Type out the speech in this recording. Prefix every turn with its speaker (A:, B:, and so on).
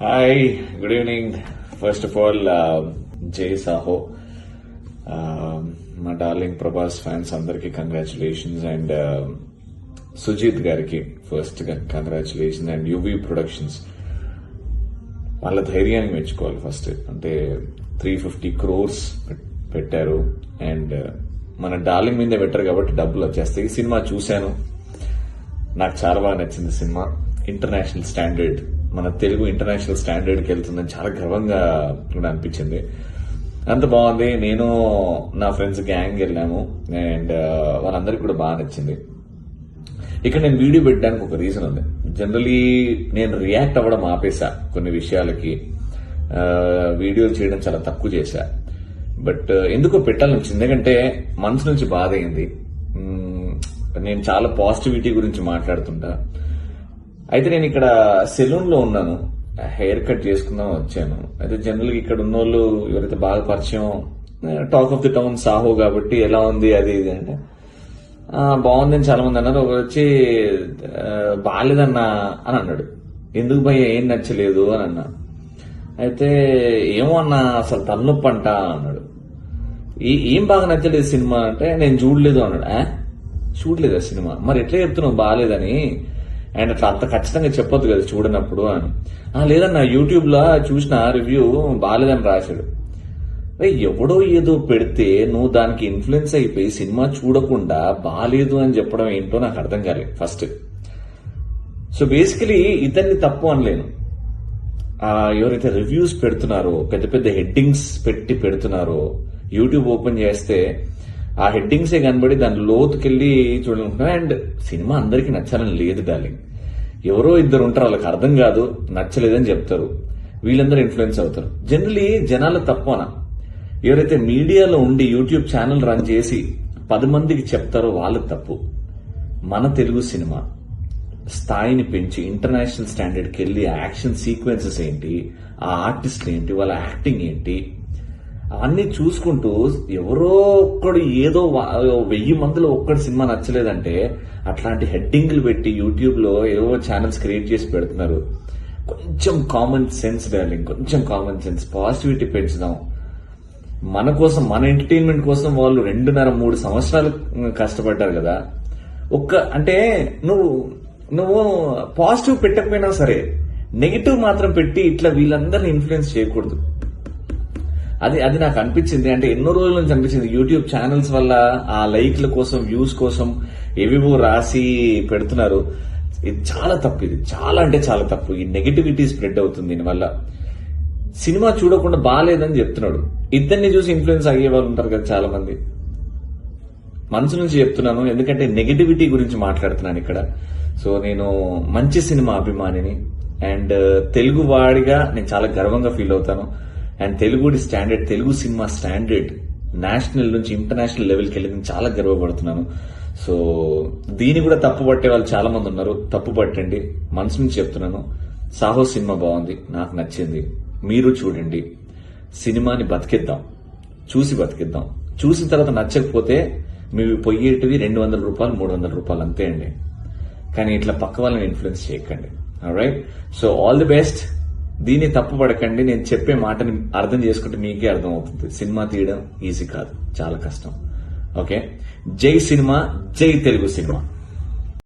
A: Hi, good evening. First of all, Jay Saho, my darling Prabhas fans, అందరికి congratulations and Sujith గారికి first గా congratulations and UV productions వాళ్ళ ధైర్యాన్ని మెచ్చుకోవాలి first. అంటే 350 crores పెట్టారు అండ్ మన డార్లింగ్ మీదే పెట్టారు కాబట్టి డబ్బులు వచ్చేస్తాయి. ఈ సినిమా చూశాను, నాకు చాలా బాగా నచ్చింది. సినిమా ఇంటర్నేషనల్ స్టాండర్డ్, మన తెలుగు ఇంటర్నేషనల్ స్టాండర్డ్కి వెళ్తుందని చాలా గర్వంగా కూడా అనిపించింది. అంత బాగుంది. నేను నా ఫ్రెండ్స్ గ్యాంగ్ వెళ్ళాము అండ్ వాళ్ళందరికీ కూడా బాగా నచ్చింది. ఇక్కడ నేను వీడియో పెట్టడానికి ఒక రీజన్ ఉంది. జనరలీ నేను రియాక్ట్ అవ్వడం ఆపేసా కొన్ని విషయాలకి, వీడియోలు చేయడం చాలా తక్కువ చేశా. బట్ ఎందుకో పెట్టాలనిపించింది, ఎందుకంటే మనసు నుంచి బాధ అయింది. నేను చాలా పాజిటివిటీ గురించి మాట్లాడుతుంటా. అయితే నేను ఇక్కడ సెలూన్ లో ఉన్నాను, హెయిర్ కట్ చేసుకుందాం వచ్చాను. అయితే జనరల్ గా ఇక్కడ ఉన్న వాళ్ళు ఎవరైతే బాగా పరిచయం, talk of the town Saaho కాబట్టి ఎలా ఉంది అది ఇది అంటే బాగుందని చాలా మంది అన్నారు. ఒకరు వచ్చి బాగాలేదన్నా అని అన్నాడు. ఎందుకు భయ్య ఏం నచ్చలేదు అని అన్నా. అయితే ఏమో అన్నా అసలు తలనొప్పి అంట అన్నాడు. ఏం బాగా నచ్చలేదు సినిమా అంటే నేను చూడలేదు అన్నాడు. చూడలేదా సినిమా? మరి ఎట్లా చెప్తున్నావు బాగాలేదని? అండ్ అట్లా అంత ఖచ్చితంగా చెప్పొద్దు కదా చూడనప్పుడు అని. లేదన్నా యూట్యూబ్ లో చూసిన రివ్యూ బాగాలేదని రాశాడు. ఎవడో ఏదో పెడితే నువ్వు దానికి ఇన్ఫ్లుయెన్స్ అయిపోయి సినిమా చూడకుండా బాగాలేదు అని చెప్పడం ఏంటో నాకు అర్థం కాలేదు ఫస్ట్. సో బేసికలీ ఇతన్ని తప్పు అనలేను. ఎవరైతే రివ్యూస్ పెడుతున్నారో, పెద్ద పెద్ద హెడ్డింగ్స్ పెట్టి పెడుతున్నారో, యూట్యూబ్ ఓపెన్ చేస్తే ఆ హెడ్డింగ్సే కనబడి దాని లోతుకెళ్ళి చూడాలనుకుంటున్నా. అండ్ సినిమా అందరికీ నచ్చాలని లేదు డార్లింగ్. ఎవరో ఇద్దరు ఉంటారు, వాళ్ళకి అర్థం కాదు, నచ్చలేదని చెప్తారు, వీళ్ళందరూ ఇన్ఫ్లుయెన్స్ అవుతారు. జనరలీ జనాల తప్పు అన. ఎవరైతే మీడియాలో ఉండి యూట్యూబ్ ఛానల్ రన్ చేసి 10 మందికి చెప్తారో వాళ్ళకి తప్పు. మన తెలుగు సినిమా స్థాయిని పెంచి ఇంటర్నేషనల్ స్టాండర్డ్కి వెళ్ళి యాక్షన్ సీక్వెన్సెస్ ఏంటి, ఆ ఆర్టిస్టులు ఏంటి, వాళ్ళ యాక్టింగ్ ఏంటి, అవన్నీ చూసుకుంటూ ఎవరో ఒక్కడు ఏదో 1000 మందిలో ఒక్కడి సినిమా నచ్చలేదంటే అట్లాంటి హెడ్డింగ్లు పెట్టి యూట్యూబ్ లో ఏవో ఛానల్స్ క్రియేట్ చేసి పెడుతున్నారు. కొంచెం కామన్ సెన్స్ డార్లింగ్, కొంచెం కామన్ సెన్స్, పాజిటివిటీ పెంచుదాం. మన కోసం, మన ఎంటర్టైన్మెంట్ కోసం వాళ్ళు 2.5-3 సంవత్సరాలు కష్టపడ్డారు కదా. అంటే నువ్వు పాజిటివ్ పెట్టకపోయినా సరే నెగిటివ్ మాత్రం పెట్టి ఇట్లా వీళ్ళందరినీ ఇన్ఫ్లుయెన్స్ చేయకూడదు. అది నాకు అనిపించింది. అంటే ఎన్నో రోజుల నుంచి అనిపించింది, యూట్యూబ్ ఛానల్స్ వల్ల ఆ లైక్ల కోసం, వ్యూస్ కోసం ఏవేవో రాసి పెడుతున్నారు. ఇది చాలా తప్పు. ఇది చాలా అంటే చాలా తప్పు. ఈ నెగిటివిటీ స్ప్రెడ్ అవుతుంది దీనివల్ల. సినిమా చూడకుండా బాగాలేదని చెప్తున్నాడు. ఇద్దరిని చూసి ఇన్ఫ్లుయెన్స్ అయ్యే వాళ్ళు ఉంటారు కదా చాలా మంది. మనసు నుంచి చెప్తున్నాను, ఎందుకంటే నెగిటివిటీ గురించి మాట్లాడుతున్నాను ఇక్కడ. సో నేను మంచి సినిమా అభిమానిని అండ్ తెలుగు వాడిగా నేను చాలా గర్వంగా ఫీల్ అవుతాను. And Telugu standard, Telugu cinema standard national నుంచి ఇంటర్నేషనల్ లెవెల్కి వెళ్ళింది చాలా గర్వపడుతున్నాను. సో దీన్ని కూడా తప్పు పట్టే వాళ్ళు చాలా మంది ఉన్నారు. తప్పు పట్టండి, మనసు నుంచి చెప్తున్నాను. సాహో సినిమా బాగుంది, నాకు నచ్చింది. మీరు చూడండి, సినిమాని బతికిద్దాం, చూసి బతికిద్దాం. చూసిన తర్వాత నచ్చకపోతే మీరు పొయ్యేటివి 200 రూపాయలు, 300 రూపాయలు అంతే అండి. కానీ ఇట్లా పక్క వాళ్ళని ఇన్ఫ్లుయెన్స్ చేయకండి. Alright, so all the best. దీన్ని తప్పు పడకండి. నేను చెప్పే మాటని అర్థం చేసుకుంటే మీకే అర్థం అవుతుంది. సినిమా తీయడం ఈజీ కాదు, చాలా కష్టం. ఓకే, జై సినిమా, జై తెలుగు సినిమా.